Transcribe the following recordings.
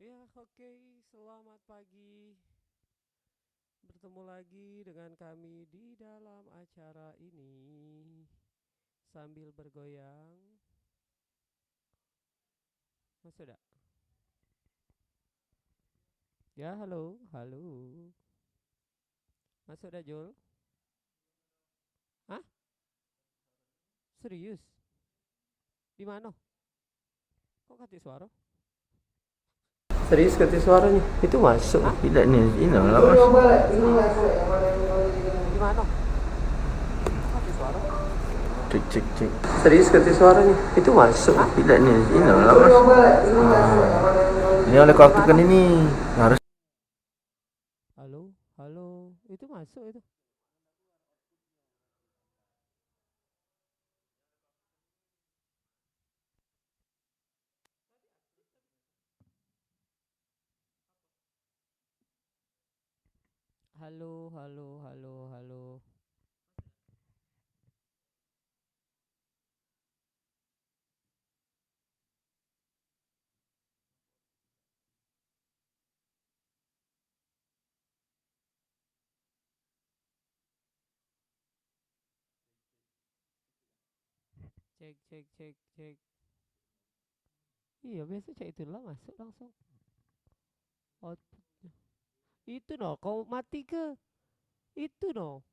Ya, oke. Selamat pagi. Bertemu lagi dengan kami di dalam acara ini sambil bergoyang. Mas sudah? Ya, halo, halo. Mas sudah, Jul? Hah? Serius? Di mana? Kok kati suara? Serius kati suaranya? Itu masuk? Hah? Tidak nih, ini lah mas. Di mana? Kok kati suara? Cek cek cek. Serius kati suaranya? Itu masuk? Hah? Tidak nih, ini lah mas. Ini oleh waktu kan ini harus. Halo, halo. Itu masuk itu. Halo, halo, halo, halo. Cek, cek, cek, cek. Iya, biasa cek itulah masuk langsung. Output. Itu no, kau mati ke? Itu no.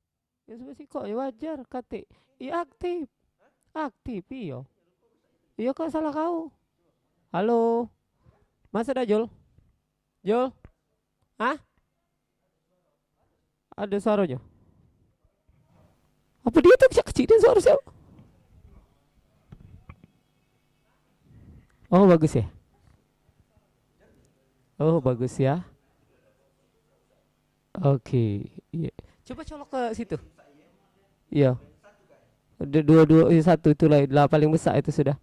Ya sebenarnya kok ya wajar kate. Iya aktif. Aktif iyo. Iya kok salah kau. Halo. Mas ada Jul? Jul? Hah? Ada suaranya? Apa dia tuh kecil suara siapa? Oh bagus ya. Oh bagus ya. Oke. Iya. Coba colok ke situ. Iya. Ada dua satu itu lah paling besar itu sudah.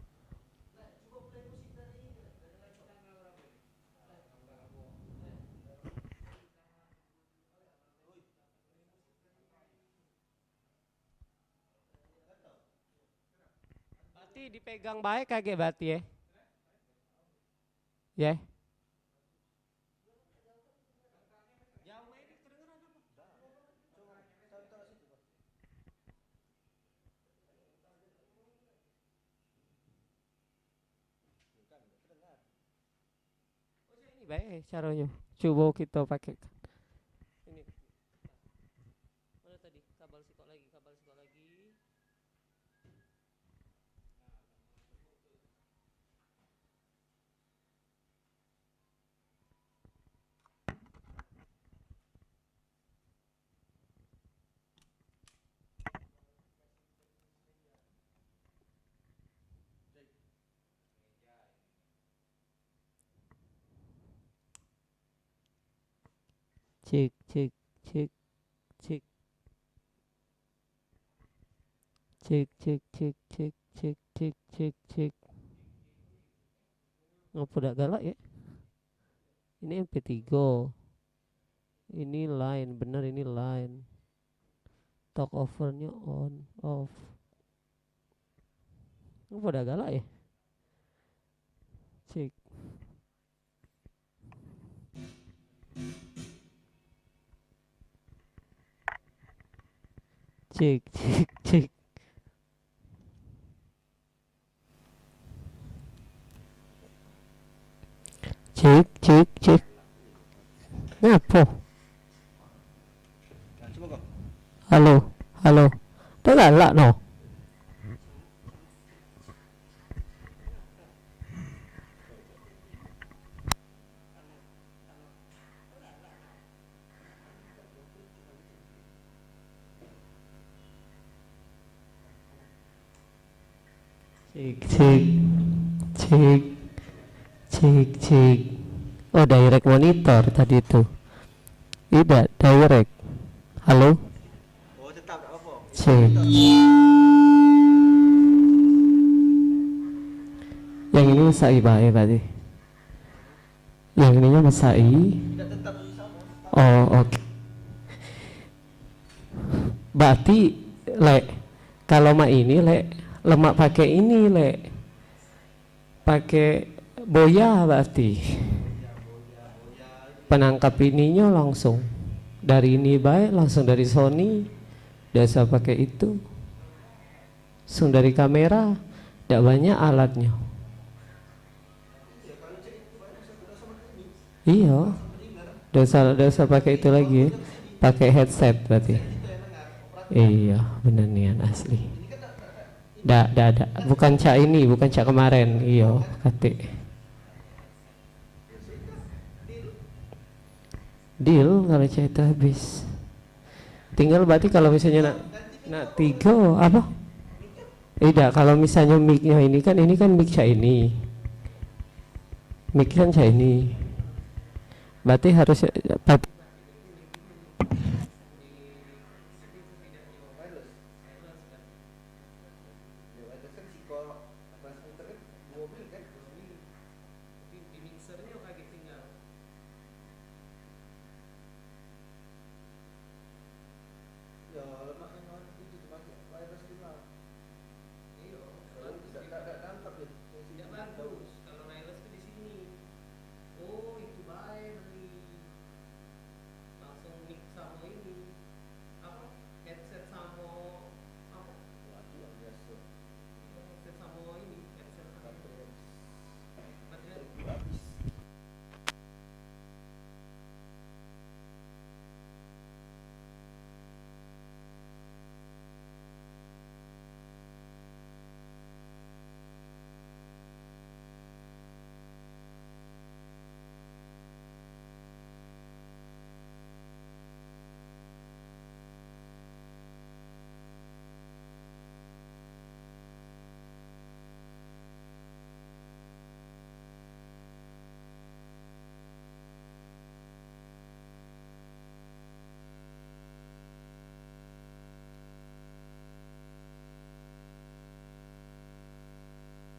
Berarti dipegang baik kaget berarti ya. Ya. Ini baik caranya. Coba kita pakai. Ini. Mana tadi? Kabel sikok lagi, kabel sikok lagi. Cek, cek, cek, cek, cek, cek, cek, cek, cek, cek, cek, cek. Ngapa dak galak ya? Ini MP3. Ini line, bener ini line. Talk overnya on, off. Ngapa dak galak ya? Cek. Cek, cek, cek. Cek, cek, cek. Ngapa? Halo, halo. Dak galak no. Cek, cek, cek, cek, cek. Oh direct monitor tadi itu. Tidak direct. Halo. Oh tetap tak apa. Cek. Yang ini Masai baik berarti. Yang ininya Masai. Tidak tetap sama. Oh oke. Berarti lek kalau mak ini lek lemak pakai ini lek pakai boya berarti. penangkap ininya langsung dari ini baik, langsung dari Sony, biasa pakai itu, langsung dari kamera, tidak banyak alatnya. Iya, dosa pakai itu lagi, pakai headset berarti. Iya, bener nian asli. Ada, bukan cak ini, bukan cak kemarin. Iya, kate. Deal kalau cak itu habis. Tinggal berarti kalau misalnya nak 3 apa? Tidak, kalau misalnya mic-nya ini kan mic cak ini. Mic kan cak ini. Berarti harus